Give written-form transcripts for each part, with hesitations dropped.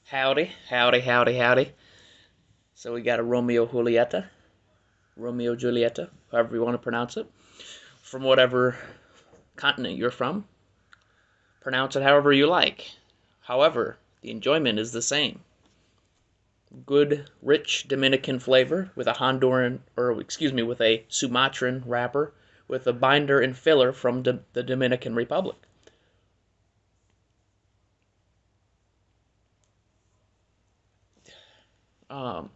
Howdy, howdy, howdy, howdy. So we got a Romeo Julieta, however you want to pronounce it, from whatever continent you're from. Pronounce it however you like. However, the enjoyment is the same. Good, rich Dominican flavor with a Honduran, or excuse me, with a Sumatran wrapper with a binder and filler from the Dominican Republic. Um,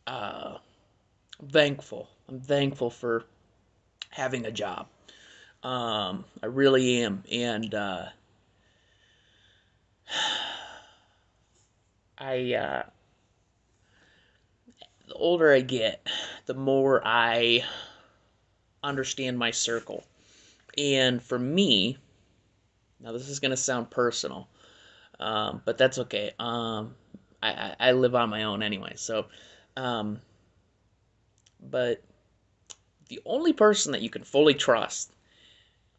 uh, Thankful. I'm thankful for having a job. I really am, and I the older I get, the more I understand my circle. And for me, now this is gonna sound personal, but that's okay. I live on my own anyway, so um, but the only person that you can fully trust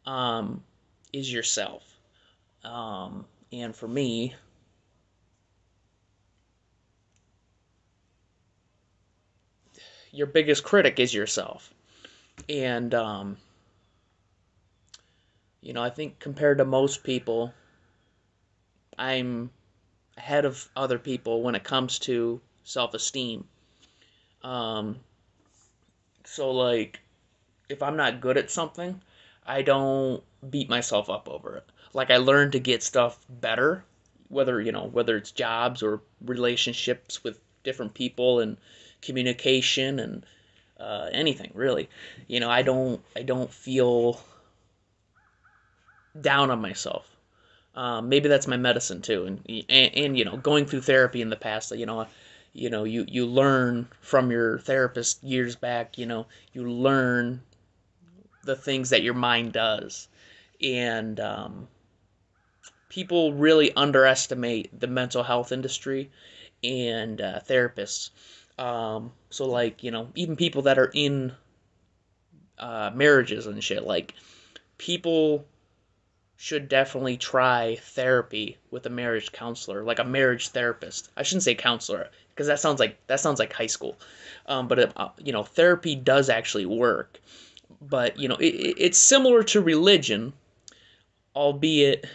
um, is yourself. And for me, your biggest critic is yourself. And I think compared to most people, I'm ahead of other people when it comes to self-esteem. Um, so like if I'm not good at something, I don't beat myself up over it. Like I learn to get stuff better, whether it's jobs or relationships with different people and communication and anything really. I don't feel down on myself. Maybe that's my medicine too, and going through therapy in the past, you learn from your therapist years back. You learn the things that your mind does, and people really underestimate the mental health industry and therapists. So like even people that are in marriages and shit, like people should definitely try therapy with a marriage counselor, like a marriage therapist. I shouldn't say counselor because that sounds like high school. But therapy does actually work. But it's similar to religion, albeit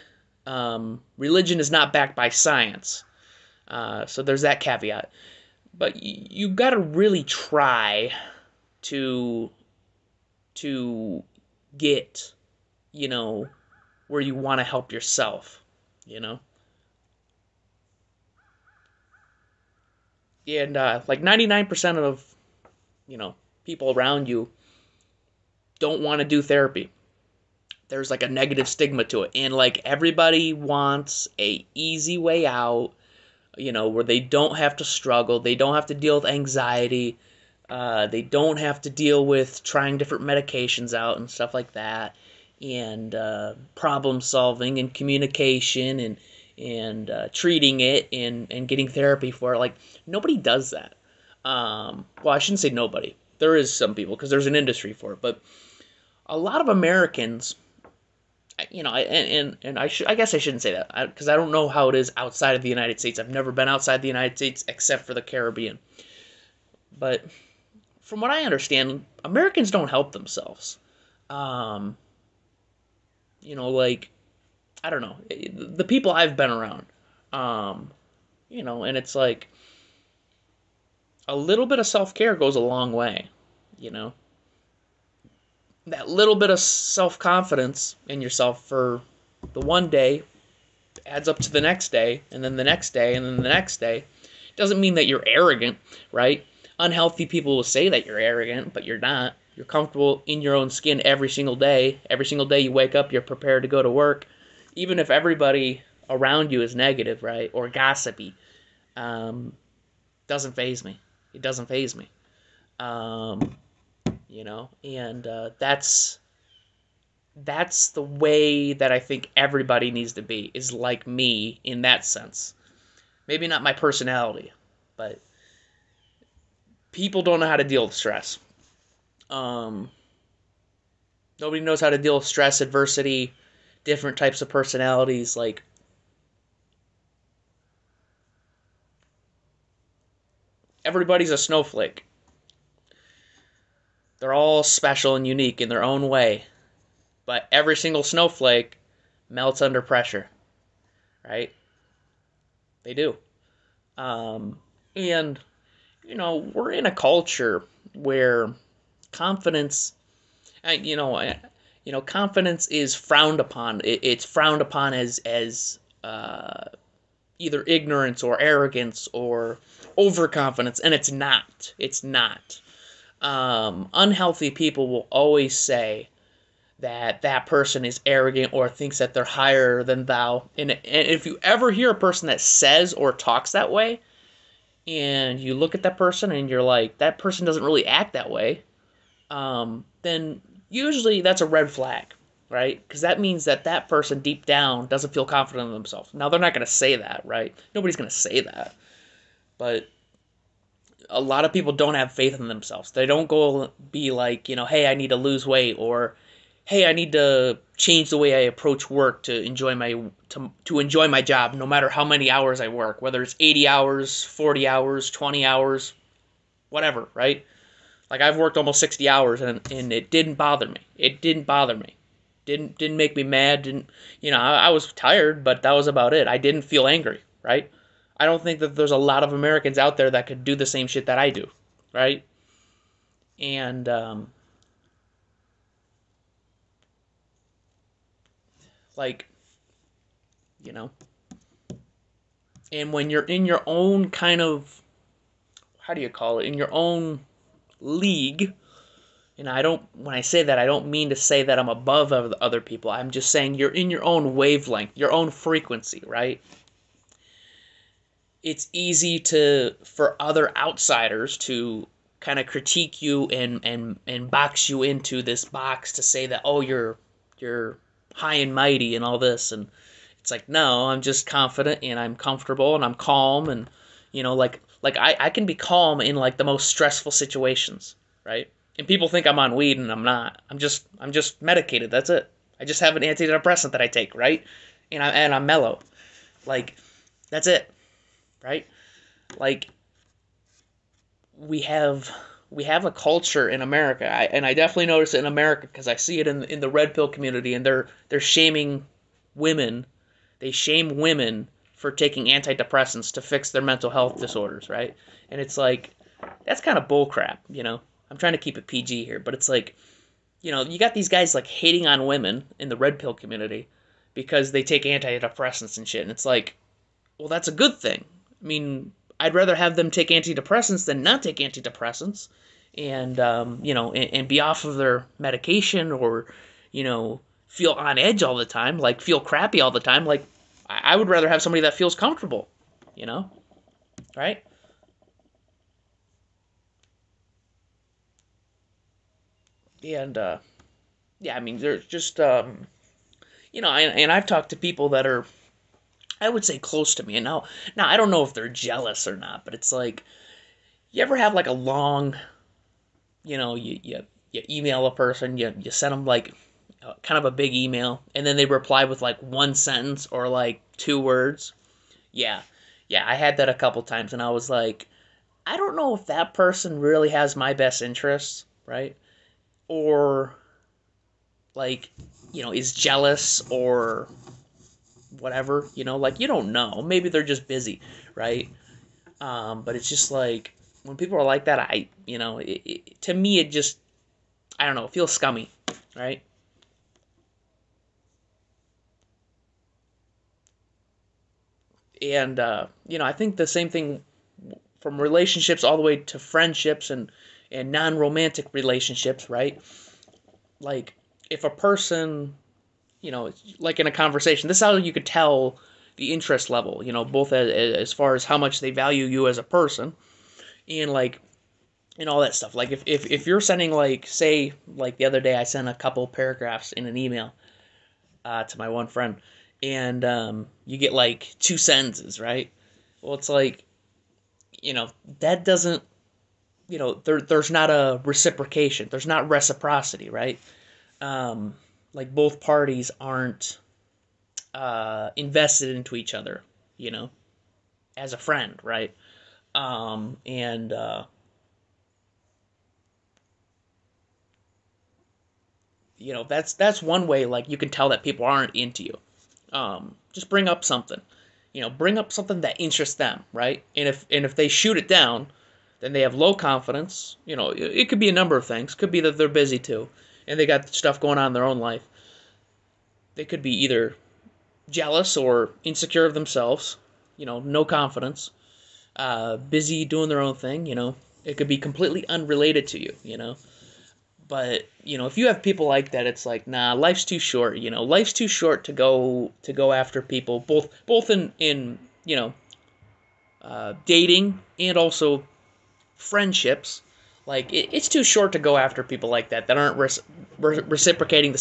religion is not backed by science. So there's that caveat. But you got to really try to to get you know where you want to help yourself. You know. And like 99% of people around you don't want to do therapy. There's like a negative stigma to it, and like everybody wants a easy way out, where they don't have to struggle, they don't have to deal with anxiety, they don't have to deal with trying different medications out and stuff like that, and problem solving and communication and treating it and getting therapy for it. Like nobody does that. Well, I shouldn't say nobody. There is some people because there's an industry for it, but a lot of Americans, I guess I shouldn't say that because I don't know how it is outside of the United States. I've never been outside the United States except for the Caribbean. But from what I understand, Americans don't help themselves. Um, like I don't know the people I've been around. Um, and it's like a little bit of self care goes a long way. You know, that little bit of self confidence in yourself for the one day adds up to the next day, and then the next day, and then the next day. Doesn't mean that you're arrogant, right? Unhealthy people will say that you're arrogant, but you're not. You're comfortable in your own skin every single day. Every single day you wake up, you're prepared to go to work, even if everybody around you is negative, right, or gossipy. Um, doesn't phase me. It doesn't phase me. Um, and that's the way that I think everybody needs to be, is like me in that sense. Maybe not my personality, but people don't know how to deal with stress. Um, Nobody knows how to deal with stress, adversity, different types of personalities. Like Everybody's a snowflake. They're all special and unique in their own way, but every single snowflake melts under pressure, right? They do. Um, and we're in a culture where confidence, uh, you know, uh, confidence is frowned upon. It's frowned upon as either ignorance or arrogance or overconfidence, and it's not. It's not. Unhealthy people will always say that that person is arrogant or thinks that they're higher than thou. And if you ever hear a person that says or talks that way, and you look at that person and you're like, that person doesn't really act that way, then usually that's a red flag, right? Because that means that that person deep down doesn't feel confident in themselves. Now, they're not going to say that, right? Nobody's going to say that. But a lot of people don't have faith in themselves. They don't go be like, hey, I need to lose weight, or hey, I need to change the way I approach work to enjoy to enjoy my job, no matter how many hours I work, whether it's 80 hours, 40 hours, 20 hours, whatever, right? Like I've worked almost 60 hours and it didn't bother me. It didn't bother me. Didn't make me mad, didn't I was tired, but that was about it. I didn't feel angry, right? I don't think that there's a lot of Americans out there that could do the same shit that I do, right? And like, you know, and when you're in your own kind of, how do you call it? In your own league, and I don't, when I say that, I don't mean to say that I'm above other people. I'm just saying you're in your own wavelength, your own frequency, right? It's easy for other outsiders to kind of critique you and box you into this box to say that, oh, you're high and mighty and all this. And it's like, no, I'm just confident and I'm comfortable and I'm calm. And like I can be calm in like the most stressful situations, right? And people think I'm on weed and I'm not. I'm just medicated. That's it. I just have an antidepressant that I take, right? And I'm mellow. Like, that's it, right? Like, we have we have a culture in America, and I definitely notice it in America because I see it in the red pill community, and they're shaming women. They shame women for taking antidepressants to fix their mental health disorders, right? And it's like, that's kind of bullcrap, you know. I'm trying to keep it PG here, but it's like, you got these guys like hating on women in the red pill community because they take antidepressants and shit, and it's like, well, that's a good thing. I mean, I'd rather have them take antidepressants than not take antidepressants, and and be off of their medication, or feel on edge all the time, like feel crappy all the time. Like I would rather have somebody that feels comfortable, you know, right? And yeah, I mean, there's just and I've talked to people that are, I would say, close to me, and now I don't know if they're jealous or not, but it's like, you ever have like a long, you email a person, you send them like kind of a big email, and then they reply with like one sentence or like two words. Yeah, yeah, I had that a couple times, and I was like, I don't know if that person really has my best interests, right? Or like, is jealous or whatever, like, you don't know. Maybe they're just busy, right? But it's just like, when people are like that, to me, it just, I don't know, it feels scummy, right? And I think the same thing from relationships all the way to friendships and non-romantic relationships, right? Like, if a person, like in a conversation, this is how you could tell the interest level, both as far as how much they value you as a person, and like, and all that stuff. Like, if you're sending, like, say, like the other day I sent a couple paragraphs in an email to my one friend, and you get like two sentences, right? Well, it's like, that doesn't, there's not a reciprocation. There's not reciprocity, right? Um, like, both parties aren't invested into each other, you know, as a friend, right? And that's one way like you can tell that people aren't into you. Just bring up something. Bring up something that interests them, right? And if they shoot it down, then they have low confidence. It could be a number of things. Could be that they're busy too, and they got stuff going on in their own life. They could be either jealous or insecure of themselves. No confidence. Busy doing their own thing. It could be completely unrelated to you. But if you have people like that, it's like, nah, life's too short. Life's too short to go after people, both in dating and also friendships. Like it's too short to go after people like that aren't reciprocating the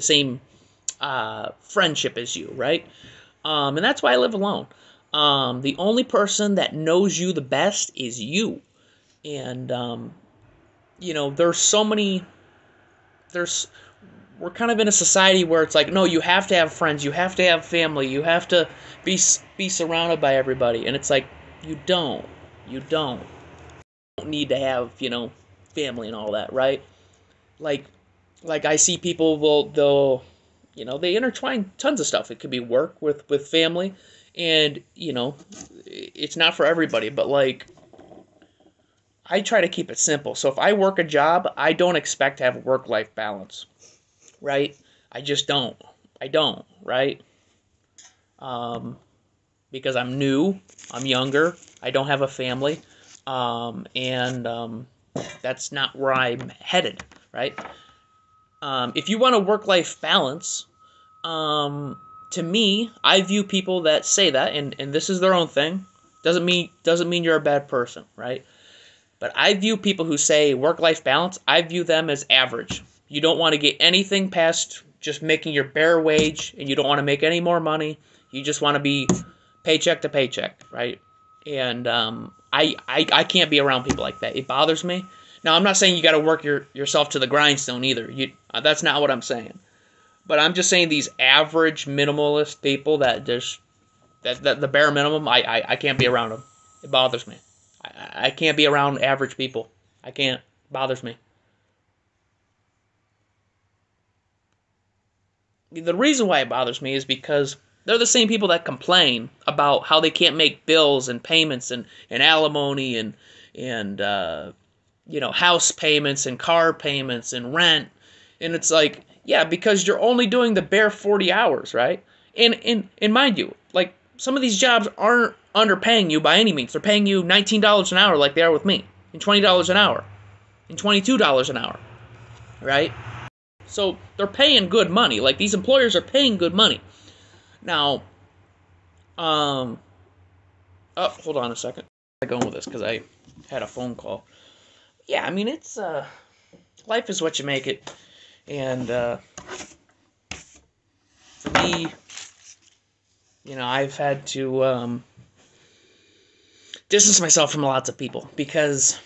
same friendship as you, right? And that's why I live alone. The only person that knows you the best is you, and there's so many. There's We're kind of in a society where it's like, no, you have to have friends, you have to have family, you have to be surrounded by everybody, and it's like you don't need to have family and all that, right? Like I see people they'll they intertwine tons of stuff. It could be work with family, and it's not for everybody, but like I try to keep it simple. So if I work a job, I don't expect to have a work-life balance, right? I just don't. I don't, right? Um, because I'm new, I'm younger, I don't have a family, and that's not where I'm headed, right? If you want a work-life balance, to me, I view people that say that, and this is their own thing. Doesn't mean you're a bad person, right? But I view people who say work-life balance, I view them as average. You don't want to get anything past just making your bare wage, and you don't want to make any more money. You just want to be paycheck to paycheck, right? And I can't be around people like that. It bothers me. Now, I'm not saying you got to work yourself to the grindstone either. That's not what I'm saying. But I'm just saying these average minimalist people that just that the bare minimum, I can't be around them. It bothers me. I can't be around average people. I can't. It bothers me. The reason why it bothers me is because they're the same people that complain about how they can't make bills and payments and alimony and house payments and car payments and rent. And it's like, yeah, because you're only doing the bare 40 hours, right? And mind you, like some of these jobs aren't underpaying you by any means. They're paying you $19 an hour like they are with me, and $20 an hour, and $22 an hour, right? So they're paying good money. Like these employers are paying good money. Now, um, oh, hold on a second. I'm going with this because I had a phone call. Yeah, I mean it's life is what you make it, and for me, I've had to distance myself from lots of people because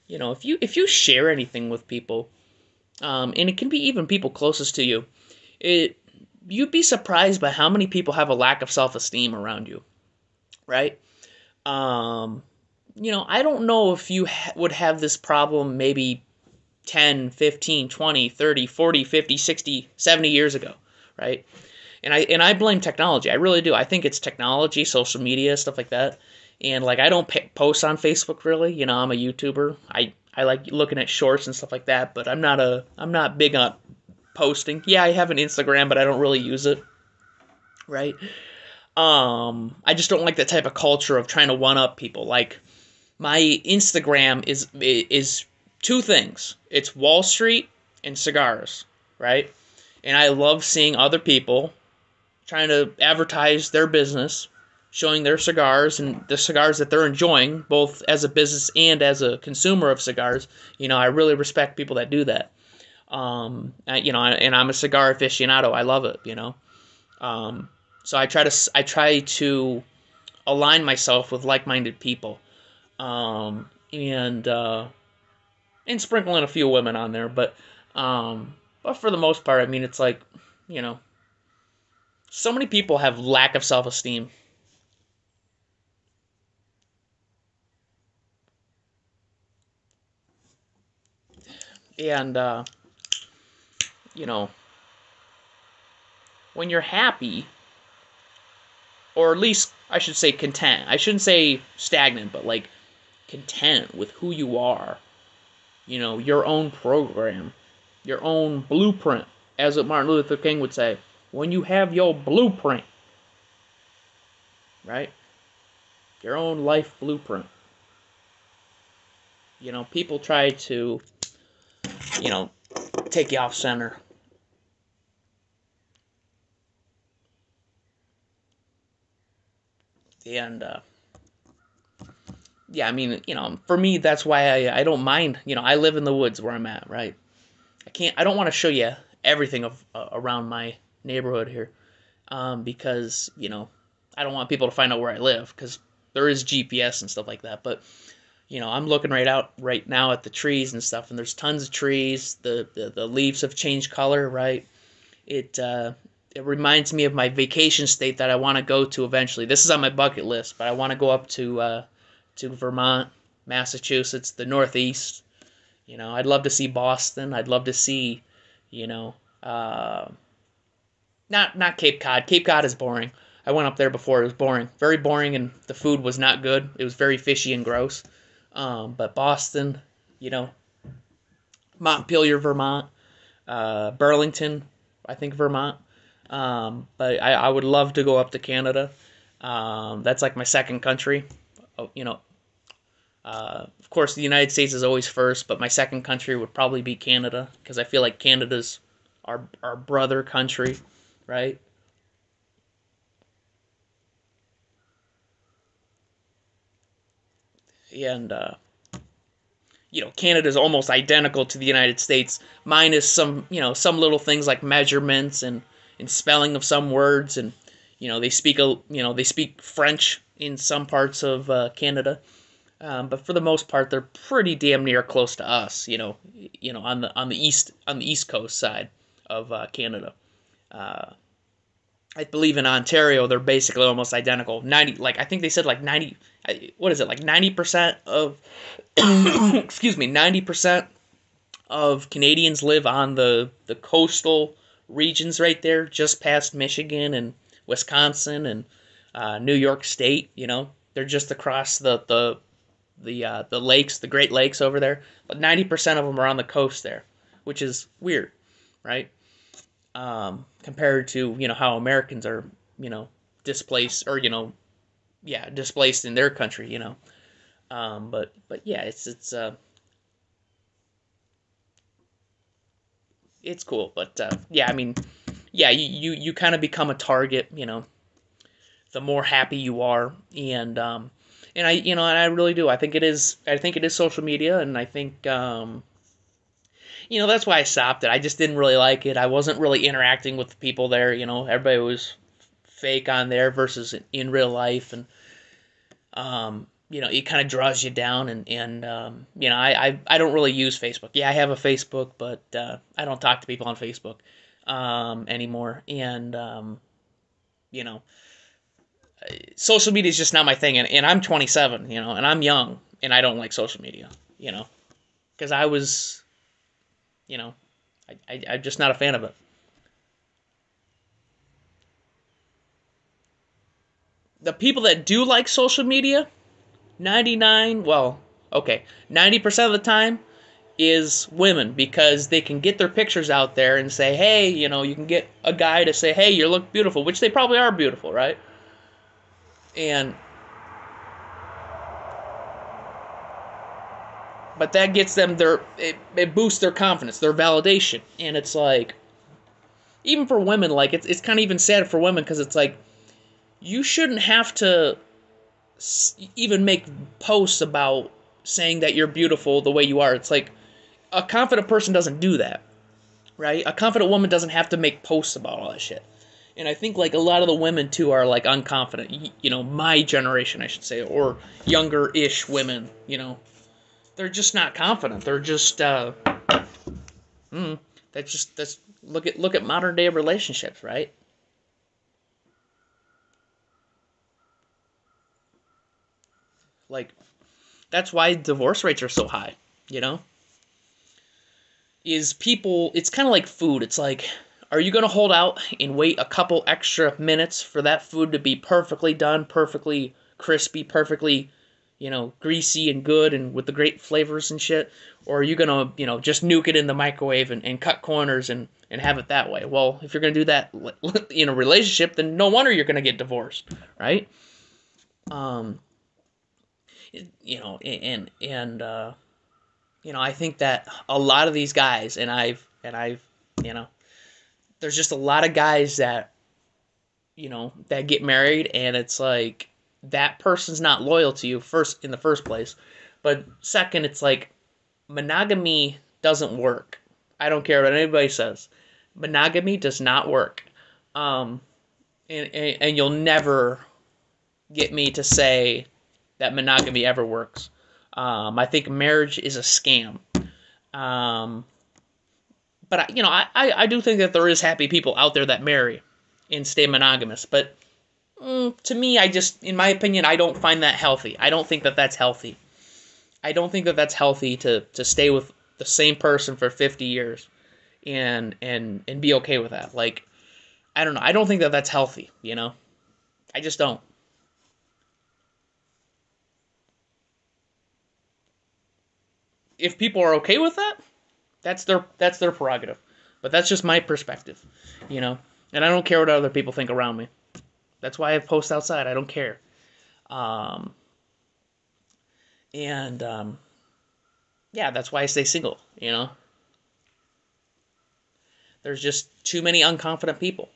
if you share anything with people, and it can be even people closest to you, it you'd be surprised by how many people have a lack of self-esteem around you, right? Um, I don't know if you would have this problem maybe 10, 15, 20, 30, 40, 50, 60, 70 years ago, right? And I blame technology. I really do. I think it's technology, social media, stuff like that. And like I don't post on Facebook really. I'm a YouTuber. I like looking at shorts and stuff like that, but I'm not big on posting. Yeah, I have an Instagram, but I don't really use it, right? I just don't like that type of culture of trying to one up people. Like my Instagram is two things. It's Wall Street and cigars, right? And I love seeing other people trying to advertise their business, showing their cigars and the cigars that they're enjoying, both as a business and as a consumer of cigars. I really respect people that do that. And I'm a cigar aficionado. I love it. So I try to align myself with like-minded people, and sprinkle in a few women on there, but for the most part, I mean, it's like, you know, so many people have lack of self-esteem. And you know, when you're happy, or at least I should say content. I shouldn't say stagnant, but like content with who you are. Your own program, your own blueprint, as what Martin Luther King would say. When you have your blueprint, right? Your own life blueprint. People try to, you know, take you off center. And yeah, I mean, for me, that's why I don't mind. I live in the woods where I'm at, right? I don't want to show you everything of around my neighborhood here, because I don't want people to find out where I live, because there is GPS and stuff like that. But I'm looking right now at the trees and stuff, and there's tons of trees. The leaves have changed color, right? It reminds me of my vacation state that I want to go to eventually. This is on my bucket list, but I want to go up to Vermont, Massachusetts, the Northeast. I'd love to see Boston. I'd love to see, you know, uh, not Cape Cod. Cape Cod is boring. I went up there before. It was boring, very boring, and the food was not good. It was very fishy and gross. But Boston, you know, Montpelier, Vermont, Burlington, I think Vermont. But I would love to go up to Canada. That's like my second country. Oh, of course, the United States is always first, but my second country would probably be Canada, because I feel like Canada's our brother country, right? And Canada's almost identical to the United States, minus some little things like measurements and spelling of some words, and they speak French in some parts of Canada. But for the most part, they're pretty damn near close to us. On the east coast side of Canada. Uh, I believe in Ontario, they're basically almost identical. 90, like I think they said like 90. What is it, like 90% of? Excuse me, 90% of Canadians live on the coastal regions right there, just past Michigan and Wisconsin and New York State. They're just across the lakes, the Great Lakes over there. But 90% of them are on the coast there, which is weird, right? Compared to how Americans are displaced, or yeah, displaced in their country. But yeah, it's cool. But yeah, I mean, yeah, you kind of become a target. The more happy you are, and I really do. I think it is social media, and I think that's why I stopped it. I just didn't really like it. I wasn't really interacting with the people there. Everybody was fake on there versus in real life, and it kind of draws you down. And I don't really use Facebook. Yeah, I have a Facebook, but I don't talk to people on Facebook anymore. And you know, social media is just not my thing. And I'm 27, and I'm young, and I don't like social media. Because I was, you know, I'm just not a fan of it. The people that do like social media, 99, well, okay, 90% of the time is women, because they can get their pictures out there and say, hey, you can get a guy to say, hey, you look beautiful, which they probably are beautiful, right? And but that gets them it boosts their confidence, their validation. And it's like, even for women, like it's kind of even sad for women, because it's like, you shouldn't have to even make posts about saying that you're beautiful the way you are. It's like, a confident person doesn't do that, right? A confident woman doesn't have to make posts about all that shit. And I think like a lot of the women too are like unconfident. My generation, I should say, or younger-ish women. They're just not confident. They're just that's look at modern day relationships, right? Like, that's why divorce rates are so high. You know, is people, it's kind of like food. It's like, are you going to hold out and wait a couple extra minutes for that food to be perfectly done, perfectly crispy, perfectly, greasy and good and with the great flavors and shit? Or are you going to, just nuke it in the microwave and cut corners and have it that way? Well, if you're going to do that in a relationship, then no wonder you're going to get divorced, right? Um, I think that a lot of these guys, and I've, you know, there's just a lot of guys that, that get married, and it's like that person's not loyal to you first in the first place, but second, it's like monogamy doesn't work. I don't care what anybody says. Monogamy does not work. Um, and you'll never get me to say that monogamy ever works. I think marriage is a scam. Um, but I do think that there is happy people out there that marry and stay monogamous. But to me, in my opinion, I don't find that healthy. I don't think that that's healthy. I don't think that that's healthy to stay with the same person for 50 years and be okay with that. Like, I don't know. I don't think that that's healthy. I just don't. If people are okay with that, that's their prerogative. But that's just my perspective, you know. And I don't care what other people think around me. That's why I post outside. I don't care. Um, and yeah, that's why I stay single. There's just too many unconfident people,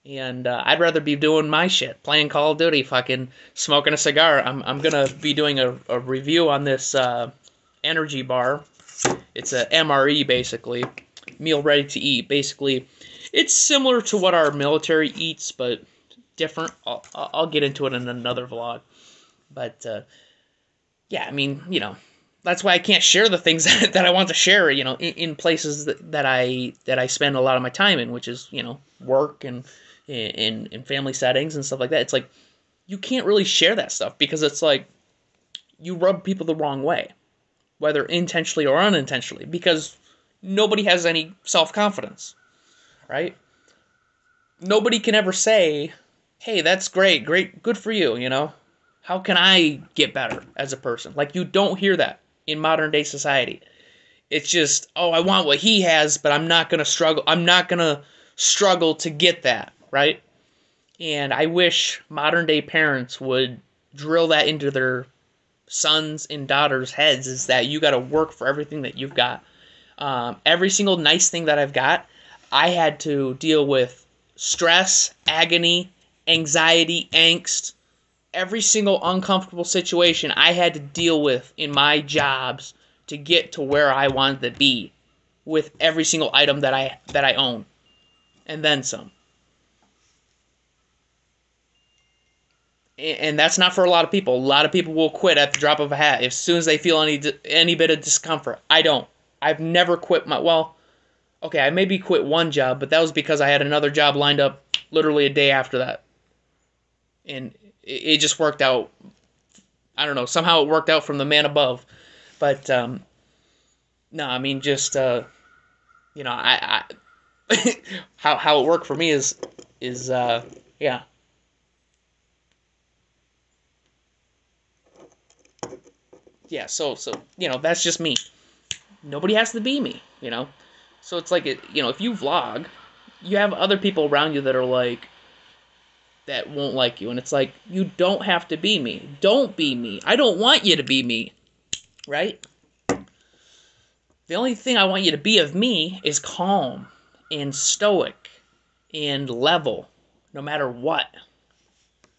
and I'd rather be doing my shit, playing Call of Duty, fucking smoking a cigar. I'm gonna be doing a review on this energy bar. It's a MRE, basically, meal ready to eat. Basically, it's similar to what our military eats, but different. I'll get into it in another vlog. But yeah, I mean, that's why I can't share the things that I want to share, in places that I spend a lot of my time in, which is, work and in family settings and stuff like that. It's like you can't really share that stuff because it's like you rub people the wrong way, whether intentionally or unintentionally, because nobody has any self-confidence, right? Nobody can ever say, "Hey, that's great, great, good for you," How can I get better as a person? Like, you don't hear that in modern day society. It's just, "Oh, I want what he has, but I'm not going to struggle. I'm not going to struggle to get that," right? And I wish modern day parents would drill that into their sons and daughters' heads, is that you got to work for everything that you've got. Every single nice thing that I've got, I had to deal with stress, agony, anxiety, angst. Every single uncomfortable situation I had to deal with in my jobs to get to where I wanted to be with every single item that I own, and then some. And that's not for a lot of people. A lot of people will quit at the drop of a hat as soon as they feel any bit of discomfort. I don't. I've never quit okay, I maybe quit one job, but that was because I had another job lined up literally a day after that. And it just worked out. I don't know. Somehow it worked out from the man above. But no, I mean, just how it worked for me is yeah. Yeah, so that's just me. Nobody has to be me. So it's like if you vlog, you have other people around you that are like, that won't like you, and it's like, you don't have to be me. Don't be me. I don't want you to be me, right? The only thing I want you to be of me is calm and stoic and level, no matter what,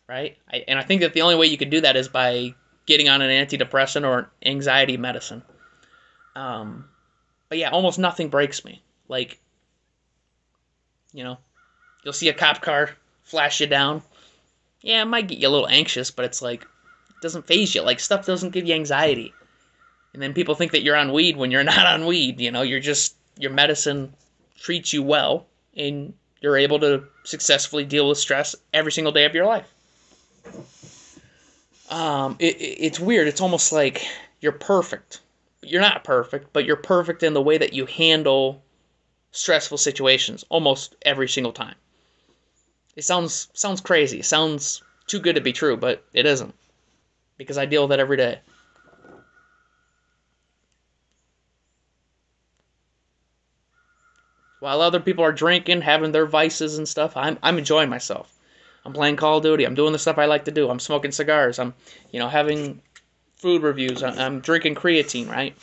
right? And I think that the only way you could do that is by getting on an antidepressant or an anxiety medicine. But yeah, almost nothing breaks me. Like, you'll see a cop car flash you down. Yeah, it might get you a little anxious, but it's like, it doesn't phase you. Like, stuff doesn't give you anxiety. And then people think that you're on weed when you're not on weed. Your medicine treats you well, and you're able to successfully deal with stress every single day of your life. It's weird. It's almost like you're perfect. You're not perfect, but you're perfect in the way that you handle stressful situations almost every single time. It sounds crazy. It sounds too good to be true, but it isn't because I deal with it every day. While other people are drinking, having their vices and stuff, I'm enjoying myself. I'm playing Call of Duty. I'm doing the stuff I like to do. I'm smoking cigars. I'm, having food reviews. I'm drinking creatine, right?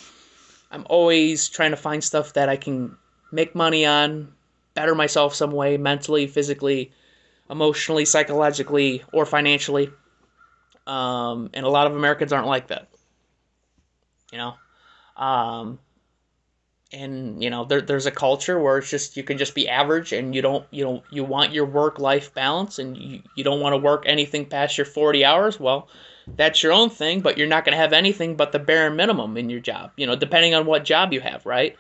I'm always trying to find stuff that I can make money on, better myself some way, mentally, physically, emotionally, psychologically, or financially. And a lot of Americans aren't like that, you know. Um, and there's a culture where it's just you can just be average, and you want your work life balance, and you don't want to work anything past your 40 hours. Well, that's your own thing, but you're not going to have anything but the bare minimum in your job, depending on what job you have, right?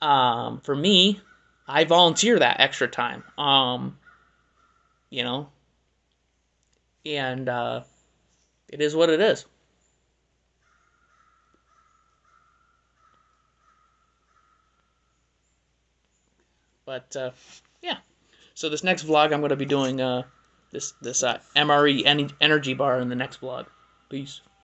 For me, I volunteer that extra time, you know and it is what it is. But yeah. So this next vlog, I'm going to be doing this MRE energy bar in the next vlog. Peace.